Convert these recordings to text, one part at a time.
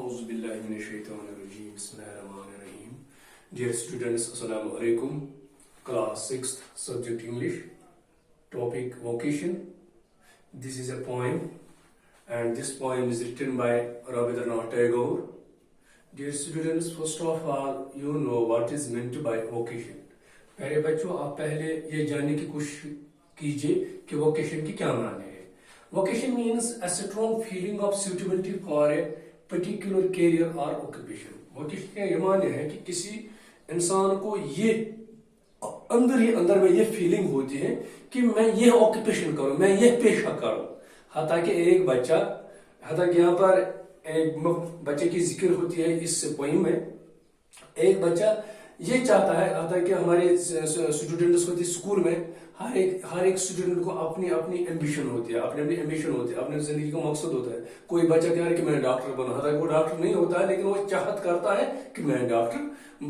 Auzu billahi mineşşeytanirracim. Bismillahirrahmanirrahim. Dear students, Assalamu alaikum. Class 6th, subject English. Topic vocation. This is a poem, and this poem is written by Rabindranath Tagore. Dear students, first of all, you know what is meant by vocation. प्यारे बच्चों, आप पहले ये जानने की कोशिश कीजिए कि वोकेशन की क्या माने है. Vocation means a strong feeling of suitability for a particular career or occupation. Vocation का ये माने है कि किसी इंसान को ये अंदर ही अंदर में ये फीलिंग होती है कि मैं ये ऑक्यूपेशन करूं, मैं ये पेशा करूं. हालांकि एक बच्चा, हालांकि यहाँ पर एक बच्चे की जिक्र होती है इस पोइम में. एक बच्चा ये चाहता है, हालांकि हमारे स्टूडेंट्स होती है स्कूल में, हर एक स्टूडेंट को अपनी अपनी एम्बिशन होती है, अपनी अपनी एम्बिशन होती है, अपनी जिंदगी का मकसद होता है. कोई बच्चा कह रहा है कि मैं डॉक्टर बनूं, हालांकि वो डॉक्टर नहीं होता है, लेकिन वो चाहत करता है कि मैं डॉक्टर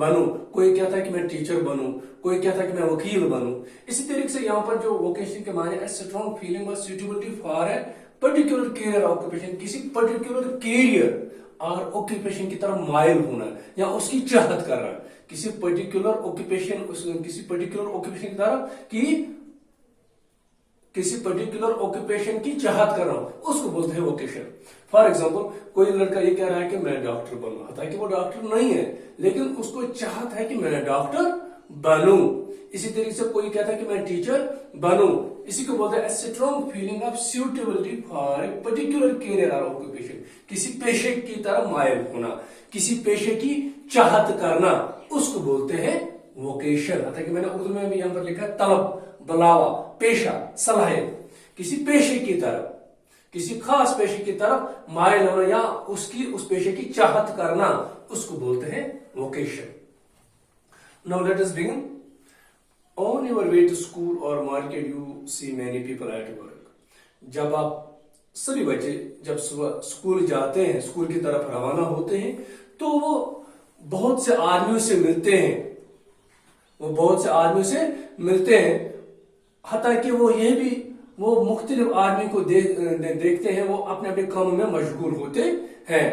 बनूं. कोई कहता है कि मैं टीचर बनूं, कोई कहता है कि मैं वकील बनूं. इसी तरीके से यहाँ पर जो वोकेशन के माने strong feeling of suitability for a particular career occupation, किसी पर्टिकुलर कैरियर और ऑक्यूपेशन की तरफ माइल होना या उसकी चाहत करना, किसी पर्टिकुलर ऑक्यूपेशन की तरफ किसी पर्टिकुलर ऑक्यूपेशन की चाहत कर रहा हूं, उसको बोलते हैं वोकेशन. फॉर एग्जांपल, कोई लड़का ये कह रहा है कि मैं डॉक्टर बनूं, हालांकि वो डॉक्टर नहीं है, लेकिन उसको चाहत है कि मैं डॉक्टर बनूं. इसी तरीके से कोई कहता है कि मैं टीचर बनूं. इसी को बोलते हैं strong feeling of suitability for a particular career और ऑक्यूपेशन. किसी पेशे की तरफ मायल होना, किसी पेशे की चाहत करना, उसको बोलते हैं वोकेशन. हालांकि मैंने उर्दू में भी यहाँ पर लिखा है तलब, बलावा, पेशा, सलाहियत. किसी पेशे की तरफ, किसी खास पेशे की तरफ मायल होना या उस पेशे की चाहत करना, उसको बोलते हैं vocation. Now let us begin. On your way to school or market, you see many people at work. जब आप सभी बच्चे जब सुबह स्कूल जाते हैं, स्कूल की तरफ रवाना होते हैं, तो वो बहुत से आदमियों से मिलते हैं. हालांकि वो मुख्तलिफ आदमी को देखते हैं, वो अपने अपने कामों में मशगूल होते हैं.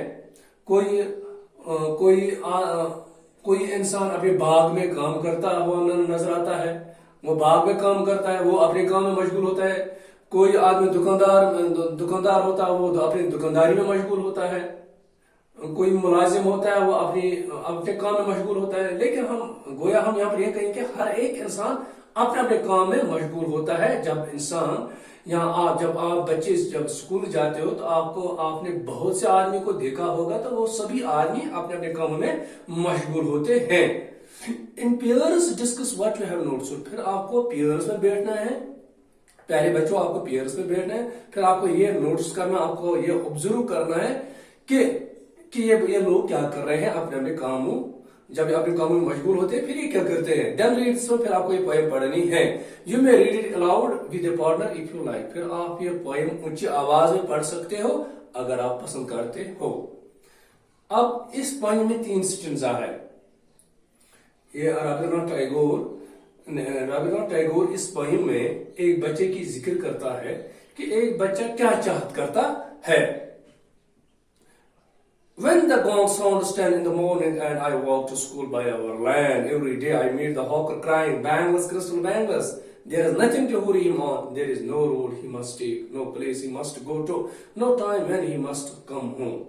कोई इंसान अपने बाग में काम करता हुआ नजर आता है, वो बाग में काम करता है, वो अपने काम में मशगूल होता है. कोई आदमी दुकानदार होता है, वो अपनी दुकानदारी में मशगूल होता है. कोई मुलाजिम होता है, वो अपने काम में मशगूल होता है. लेकिन हम यहाँ पर ये कहें कि हर एक इंसान अपने अपने काम में मशगूल होता है. जब आप बच्चे जब स्कूल जाते हो, तो आपने बहुत से आदमी को देखा होगा, तो वो सभी आदमी अपने अपने कामों में मशगूल होते हैं. इन pairs discuss what you have notes. फिर आपको पेयर्स में बैठना है. प्यारे बच्चों, आपको पेयर्स में बैठना है. फिर आपको ये नोट्स करना, आपको ये ऑब्जर्व करना है कि ये लोग क्या कर रहे हैं अपने अपने कामों. जब अपने कामों में मशगूल होते हैं, फिर ये क्या करते हैं. Then read. सो फिर आपको ये पोएम पढ़नी है. You may read it allowed with A partner if you like. फिर आप ये पोएम ऊंची आवाज में पढ़ सकते हो अगर आप पसंद करते हो. अब इस पोएम में 3 स्टेंजा है. ये रविंद्रनाथ टैगोर इस पोएम में एक बच्चे की जिक्र करता है कि एक बच्चा क्या चाहत करता है. When the gong sounds 10 in the morning and I walk to school by our land, every day I meet the hawker crying, bangles, crystal bangles. There is nothing to hurry him on. There is no road he must take, no place he must go to, no time when he must come home.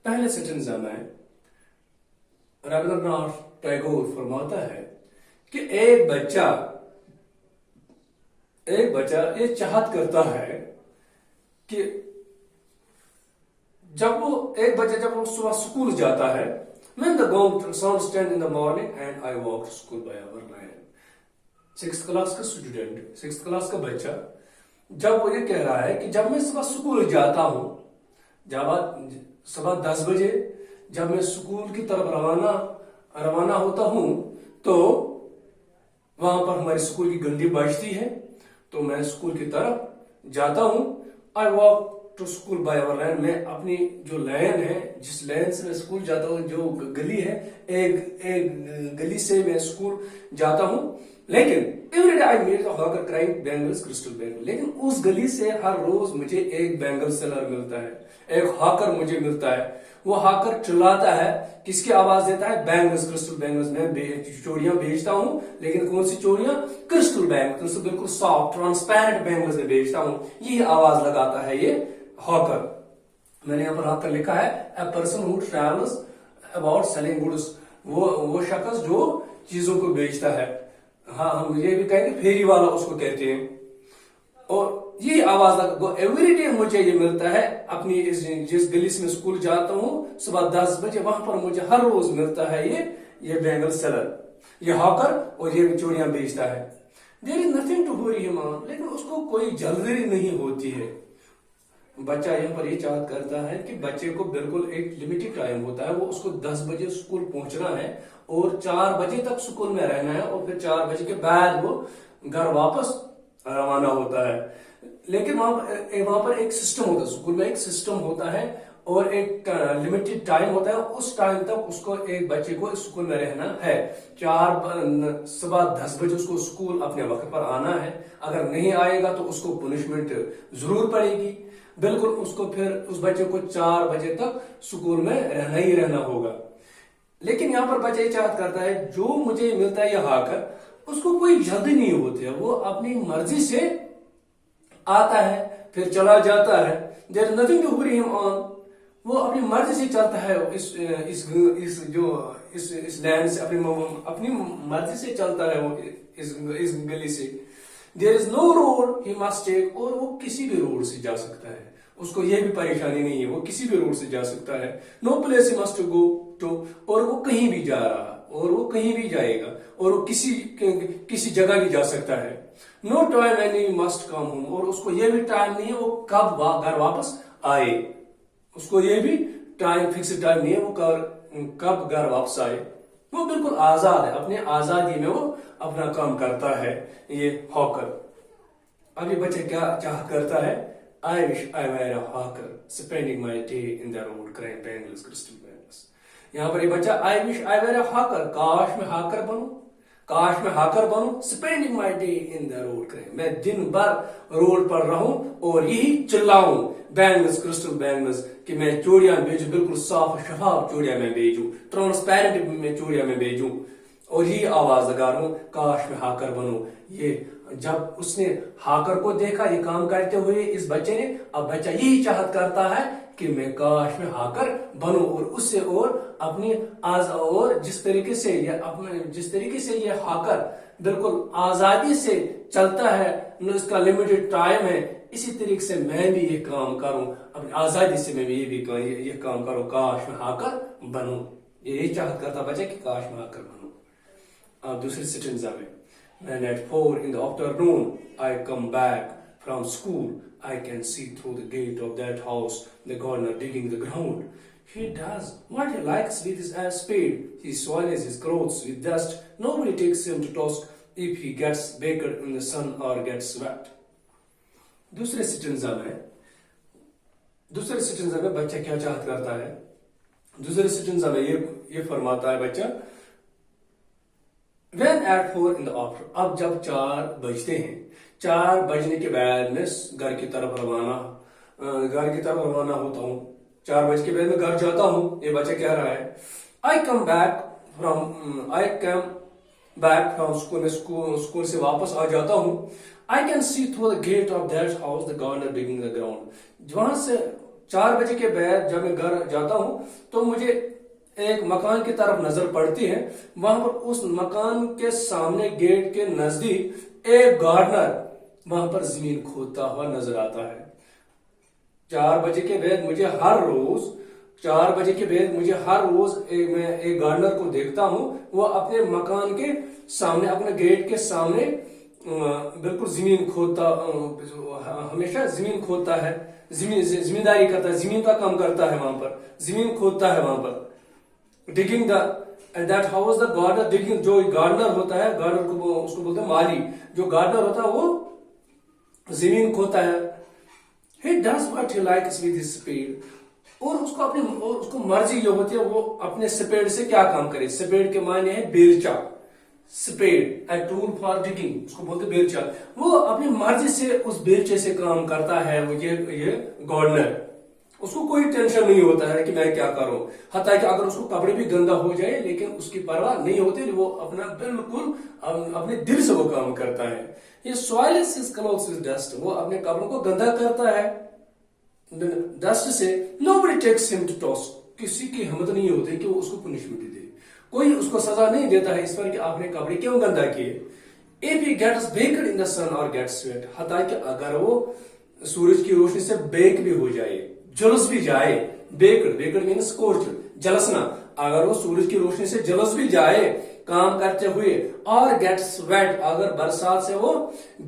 पहले sentence में रविंद्रनाथ टैगोर फरमाता है कि एक बच्चा ये चाहत करता है कि जब वो सुबह स्कूल जाता है. When the gong sounds 10 in the morning and I walk to school by our land. 6th class का बच्चा जब वो ये कह रहा है कि जब मैं सुबह स्कूल जाता हूं, सुबह 10 बजे जब मैं स्कूल की तरफ रवाना होता हूं, तो वहां पर हमारी स्कूल की घंटी बजती है, तो मैं स्कूल की तरफ जाता हूं. I walk to school by our land. मैं अपनी जो लैन है, जिस लैन से मैं स्कूल जाता हूँ, जो गली है, एक गली से मैं स्कूल जाता हूँ. लेकिन every day I meet a hawker crying bangles, crystal bangles. लेकिन उस गली से हर रोज मुझे एक बैंगल सेलर मिलता है, एक हॉकर मुझे मिलता है। वो हॉकर चिल्लाता है, किसकी आवाज देता है? Bangles, crystal bangles. मैं चूड़ियां बेचता हूँ, लेकिन कौन सी चूड़ियां? क्रिस्टल बैंगल्स, क्रिस्टल बिल्कुल सॉफ्ट ट्रांसपेरेंट बैंगल्स में बेचता हूँ। ये आवाज लगाता है ये हॉकर। मैंने यहाँ पर हॉकर लिखा है, a person who travels about selling goods। वो शख्स जो चीजों को बेचता है। हाँ, हम ये भी कहेंगे फेरी वाला उसको कहते हैं। और ये आवाज लगा एवरी डे मुझे ये मिलता है अपनी जिस गली से मैं स्कूल जाता हूँ सुबह 10 बजे, वहां पर मुझे हर रोज मिलता है ये बैंगल सेलर, ये हॉकर, और ये चूड़ियां बेचता है। There is nothing to hurry him on, लेकिन उसको कोई जल्दी नहीं होती है। बच्चा यहाँ पर ये चाहत करता है कि बच्चे को बिल्कुल एक लिमिटेड टाइम होता है, वो उसको 10 बजे स्कूल पहुंचना है और 4 बजे तक स्कूल में रहना है, और फिर 4 बजे के बाद वो घर वापस रवाना होता है। लेकिन वहां पर एक सिस्टम होता है, स्कूल में एक सिस्टम होता है और एक लिमिटेड टाइम होता है। उस टाइम तक उसको एक बच्चे को स्कूल में रहना है। सुबह 10 बजे उसको स्कूल अपने वक्त पर आना है। अगर नहीं आएगा तो उसको पनिशमेंट जरूर पड़ेगी। बिल्कुल उसको फिर उस बच्चे को 4 बजे तक स्कूल में रहना ही रहना होगा। लेकिन यहाँ पर बच्चा ये चाहत करता है, जो मुझे मिलता है ये हाकर, उसको कोई जल्दी नहीं होती है, वो अपनी मर्जी से आता है फिर चला जाता है। There is nothing to hurry him on, वो अपनी मर्जी से चलता है इस लैंड से, अपनी मर्जी से चलता है वो इस गली से। There is no road he must take, और वो किसी भी रोड से जा सकता है, उसको ये भी परेशानी नहीं है, वो किसी भी रोड से जा सकता है। No place he must go to, और वो कहीं भी जा रहा है, और वो कहीं भी जाएगा, और वो किसी जगह भी जा सकता है। No time when he must come home, और उसको ये भी टाइम नहीं है वो कब घर वापस आए, उसको ये भी टाइम फिक्स टाइम नहीं है वो कब घर वापस आए। वो बिल्कुल आजाद है, अपने आजादी में वो अपना काम करता है ये हॉकर। अभी बच्चे क्या चाह करता है? I wish I were a hawker, spending my day in the road, crying bangles, crystal bangles. यहाँ पर ये बच्चा I wish I were a hawker, काश मैं हाकर बनूं, काश मैं हाकर बनूं, spending my day in the road, crying, मैं दिन भर रोड पर रहूं और यही चिल्लाऊं बैंगल्स, क्रिस्टल बैंगल्स, कि मैं चूड़ियां बेचूं, बिल्कुल साफ शफाफ चूड़ियां मैं बेचूं, ट्रांसपेरेंट में चूड़ियां मैं बेचूं, और यही आवाज लगा रहा हूं, काश मैं हाकर बनूं। ये जब उसने हाकर को देखा ये काम करते हुए इस बच्चे ने, अब बच्चा यही चाहत करता है कि मैं काश में हाकर बनूं, और उससे और अपनी और जिस तरीके से ये हाकर बिल्कुल आजादी से चलता है, इसका लिमिटेड टाइम है, इसी तरीके से मैं भी ये काम करूं, अपनी आजादी से मैं भी ये काम करूं, काश में हाकर बनूं। यही चाहत करता बच्चा कि काश में हाकर बनूं। अब दूसरी स्टेंजा में, when at 4 in the afternoon I come back from school, I can see through the gate of that house the gardener digging the ground. He does what he likes with his spade. He soils his clothes with dust. Nobody takes him to task if he gets baked in the sun or gets wet. दूसरे stanza में बच्चा क्या चाहत करता है? दूसरे stanza में ये फरमाता है बच्चा, When at 4 in the after, अब जब 4 बजते हैं, 4 बजने के बाद मैं घर की तरफ रवाना होता हूँ। 4 बज के बाद मैं घर जाता हूँ। ये बच्चा कह रहा है, I come back from school, मैं स्कूल से वापस आ जाता हूँ। I can see through the gate of that house the gardener digging the ground. वहां से 4 बजे के बाद जब मैं घर जाता हूँ तो मुझे एक मकान की तरफ नजर पड़ती है। वहां पर उस मकान के सामने गेट के नजदीक एक गार्डनर वहां पर जमीन खोदता हुआ नजर आता है। 4 बजे के बाद मुझे हर रोज मैं एक गार्डनर को देखता हूं, वो अपने मकान के सामने, अपने गेट के सामने बिल्कुल जमीन खोदता, हमेशा जमीन खोदता है, जमींदारी करता है, जमीन का काम करता है, वहां पर जमीन खोदता है। वहां पर digging that house the gardener digging, जो गार्डनर होता है, गार्डनर को उसको बोलते हैं माली, जो गार्डनर होता है वो जमीन खोदता है। He does what he likes with his spade, और उसको मर्जी ये होती है वो अपने स्पेड से क्या काम करे। स्पेड के मायने है बेलचा, spade, a tool for digging, उसको बोलते बेलचा। वो अपनी मर्जी से उस बेलचे से काम करता है, वो ये गार्डनर। उसको कोई टेंशन नहीं होता है कि मैं क्या करूं, हत्ता कि अगर उसको कपड़े भी गंदा हो जाए लेकिन उसकी परवाह नहीं होती, वो अपना बिल्कुल अपने दिल से वो काम करता है। ये soils his clothes with dust, वो अपने कपड़ों को गंदा करता है डस्ट से। nobody takes him to task, किसी की हिम्मत नहीं होती कि वो उसको पनिशमेंट दे, कोई उसको सजा नहीं देता है इस पर कि आपने कपड़े क्यों गंदा किए। if he gets baked in the sun or gets sweat, हत्ता कि अगर वो सूरज की रोशनी से बेक भी हो जाए, जलस भी जाए, बेकड मीन्स स्कोर्च, जलसना, अगर वो सूरज की रोशनी से जलस भी जाए काम करते हुए, और गेट्स वेट, अगर बरसात से वो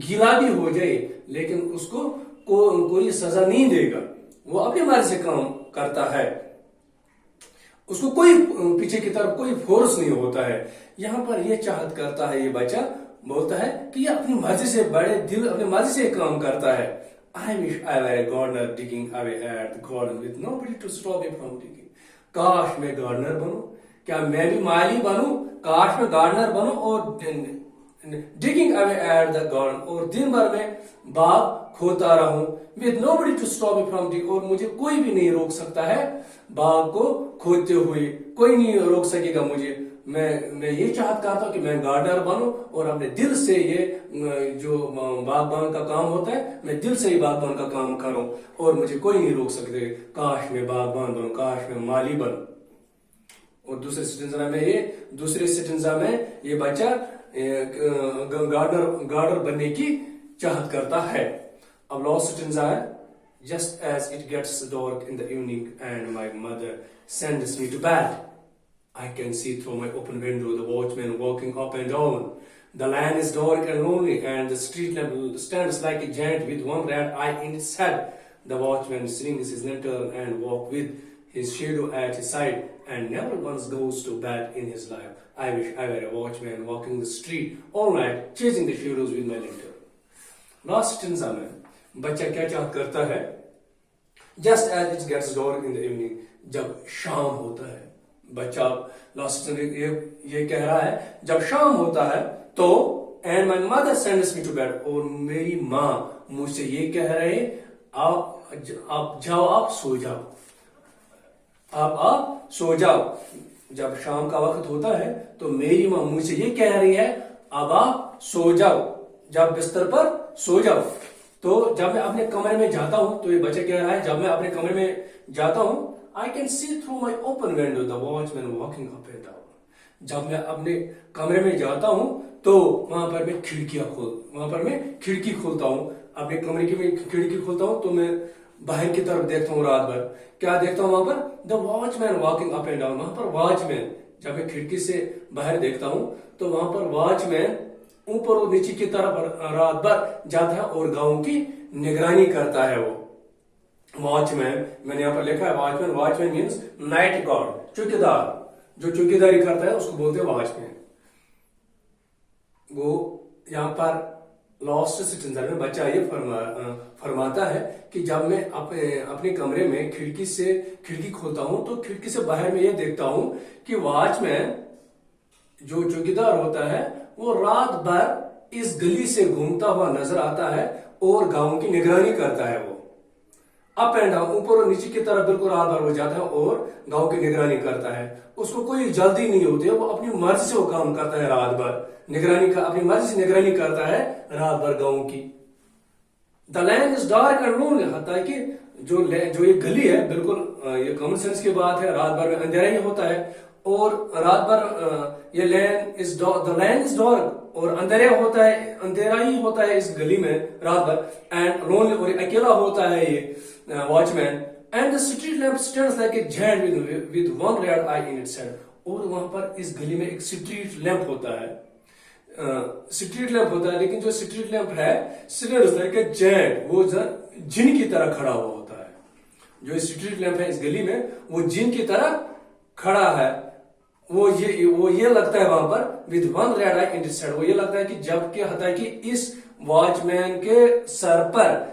गीला भी हो जाए, लेकिन उसको कोई सजा नहीं देगा, वो अपनी मर्जी से काम करता है, उसको कोई पीछे की तरफ कोई फोर्स नहीं होता है। यहाँ पर ये चाहत करता है, ये बच्चा बोलता है कि ये अपनी मर्जी से, बड़े दिल अपनी मर्जी से काम करता है। I wish I were a gardener digging away at the garden with nobody to stop me from digging. काश मैं गार्डनर बनूं, क्या मैं भी माली बनूं, काश मैं गार्डनर बनूं और digging away at the garden, और दिन भर में बाग खोदता रहूं, with nobody to stop me from digging, और मुझे कोई भी नहीं रोक सकता है बाग को खोदते हुए, कोई नहीं रोक सकेगा मुझे। मैं ये चाहत करता हूं कि मैं गार्डनर बनूं और अपने दिल से ये जो बागबान का काम होता है, मैं दिल से ही बागबान का काम करूं और मुझे कोई नहीं रोक सकते। काश मैं बागबान बनूं, काश मैं माली बनूं। और दूसरे स्टेंजा में ये बच्चा गार्डनर बनने की चाहत करता है। अब लास्ट स्टेंजा है, just as it gets dark in the evening and my mother sends me to bed, I can see through my open window the watchman walking up and down. The land is dark and lonely, and the street lamp stands like a giant with one red eye in its head. The watchman swings his lantern and walks with his shadow at his side, and never once goes to bed in his life. I wish I were a watchman walking the street all night, chasing the shadows with my lantern. Last stanza में बच्चा क्या चाहत करता है? Just as it gets dark in the evening, जब शाम होता है, बच्चा लास्ट ये कह रहा है जब शाम होता है तो, and my mother sends me to bed, और मेरी माँ मुझसे ये कह रहे आप जाओ, आप सो जाओ, आप सो जाओ। जब शाम का वक्त होता है तो मेरी माँ मुझसे ये कह रही है अब आप सो जाओ, जब बिस्तर पर सो जाओ। तो जब मैं अपने कमरे में जाता हूं, तो ये बच्चा कह रहा है जब मैं अपने कमरे में जाता हूं, I can see through my open window the watchman walking up and down. जब मैं अपने कमरे में जाता हूं तो वहां पर मैं खिड़की खोलता हूं, अपने कमरे की मैं खिड़की खोलता हूं तो मैं बाहर की तरफ देखता हूं रात भर। क्या देखता हूं वहां पर? The watchman walking up and down, वहां पर वॉचमैन, जब मैं खिड़की से बाहर देखता हूं तो वहां पर वॉचमैन ऊपर और नीचे की तरफ रात भर जाता है और गांव की निगरानी करता है। वो वॉचमैन, मैंने यहाँ पर लिखा है watchman, watchman means night guard, चौकीदार, जो चौकीदारी करता है उसको बोलते हैं वॉचमैन। वो यहाँ पर लास्ट स्टेंजा में बच्चा ये फरमाता है कि जब मैं अपने कमरे में खिड़की खोलता हूं तो खिड़की से बाहर में ये देखता हूं कि वॉचमैन जो चौकीदार होता है वो रात भर इस गली से घूमता हुआ नजर आता है और गांव की निगरानी करता है। वो अप एंड डाउन, ऊपर और नीचे की तरफ बिल्कुल रात भर हो जाता है और गांव की निगरानी करता है। उसको कोई जल्दी नहीं होती है, वो अपनी मर्जी से वो काम करता है रात भर, अपनी मर्जी से निगरानी करता है रात भर गांव की। The land is dark and lonely, होता है कि जो ये गली है, बिल्कुल ये कॉमन सेंस की बात है, रात भर में अंधेरा ही होता है और रात भर ये लैंड इज डार्क और अंधेरा ही होता है इस गली में रात भर, एंड लोनली, और अकेला होता है ये watchman, and the street lamp stands like a giant with one red I in its head, और वहां पर इस गली में एक स्ट्रीट लैंप होता है, लेकिन जो स्ट्रीट लैंप है स्टैंड्स लाइक ए जायंट, वो जिन की तरह खड़ा हुआ होता है। जो स्ट्रीट लैंप है इस गली में वो जिन की तरह खड़ा है। वो ये लगता है वहां पर with one red I in its head, वो ये लगता है कि जबकि होता है कि इस वॉचमैन के सर पर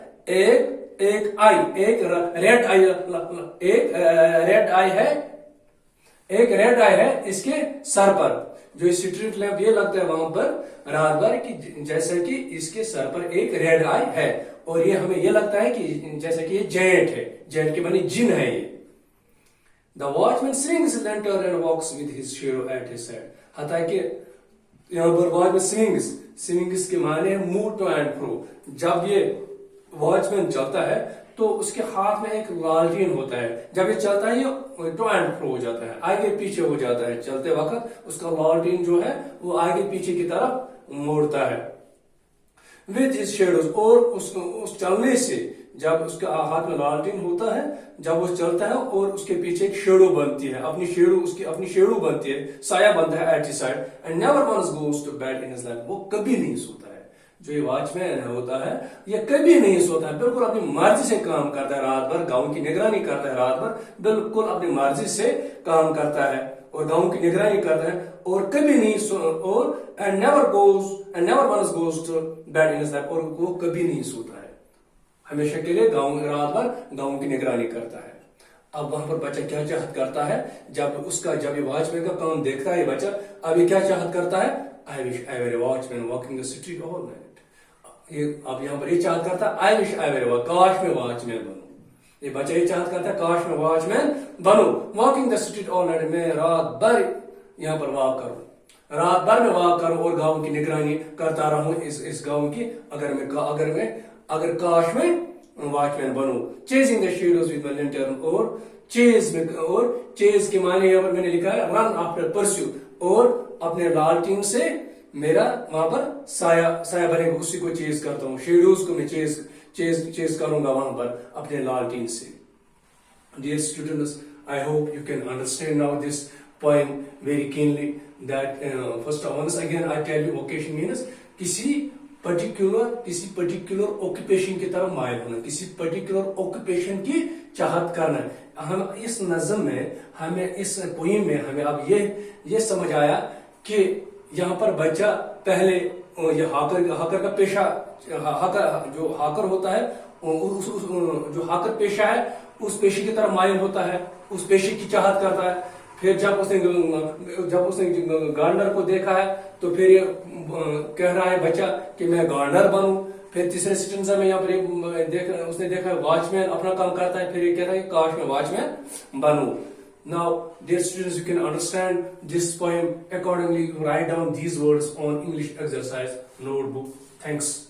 एक रेड आई है इसके सर पर, जो स्ट्रीट लैंप ये लगता है वहां पर रात भर कि जैसे कि इसके सर पर एक रेड आई है, और ये हमें ये लगता है कि जैसे कि ये जेंट है, जेंट के माने जिन है ये। The watchman swings his lantern and walks with his shadow at his side. हालांकि यहाँ पर वॉचमैन स्विंग्स के माने मूव टू एंड फ्रो। जब ये वॉचमैन चलता है तो उसके हाथ में एक लालटेन होता है, जब ये चलता है ये टू एंड फ्रो हो जाता है, आगे पीछे हो जाता है। चलते वक्त उसका लालटेन जो है वो आगे पीछे की तरफ मोड़ता है। विद हिज शेडोज, और उस चलने से जब उसके हाथ में लालटेन होता है, जब वो चलता है और उसके पीछे एक शेडो बनती है, उसकी अपनी शेडो बनती है, साया बनता है at his side, and never once goes to bed in his life. वो कभी नहीं सोता है। जो ये वॉचमैन होता है ये कभी नहीं सोता है, बिल्कुल अपनी मर्जी से काम करता है रात भर, गांव की निगरानी करता है रात भर, बिल्कुल अपनी मर्जी से काम करता है और गांव की निगरानी करता है, और कभी नहीं और and never once goes to bed in his life, और वो कभी नहीं सोता है, हमेशा के लिए रात भर गांव की निगरानी करता है। अब वहां पर बच्चा क्या चाहत करता है, जब ये वॉचमैन का काम देखता है बच्चा, अब ये क्या चाहत करता है, I wish I were a watchman walking the street all night. अब यहाँ पर ये चाहत करता है, आई विश आई वेर, काश में वॉचमैन बनूं। ये बच्चा ये चाहत करता है, काश में वॉचमैन बनूं, walking the street all night, मैं रात भर यहाँ पर वॉक करूं, रात भर में वॉक करूं और गांव की निगरानी करता रहूं इस गांव की, अगर काश में वॉचमैन बनूं। Chasing the shadows with my lantern, और चेज के माने यहाँ पर मैंने लिखा है रन आफ्टर परस्यू, और अपने लालटेन से मेरा वहां पर साया बनेगा, उसी को चेज करता हूँ, शेडोज को मैं चेज करूंगा वहां पर अपने लालटेन से। Dear students, I hope you can understand now this poem very keenly. That once again I tell you, vocation means किसी पर्टिकुलर ऑक्यूपेशन की तरफ मायल होना, किसी पर्टिकुलर ऑक्यूपेशन की चाहत करना। हम इस नज़म में, हमें इस पोइम में हमें अब ये समझ आया कि यहाँ पर बच्चा पहले ये हाकर का पेशा, जो हाकर होता है, जो हाकर पेशा है उस पेशे की तरफ मायल होता है, उस पेशे की चाहत करता है। फिर जब उसने गार्डनर को देखा है तो फिर ये कह रहा है बच्चा कि मैं गार्डनर बनूं। फिर तीसरे स्टेंजा में यहाँ पर उसने देखा वॉचमैन अपना काम करता है, फिर ये कह रहा है काश मैं watchman बनूं। Now, dear students, you can understand this poem accordingly. Write down these words on English exercise notebook. Thanks.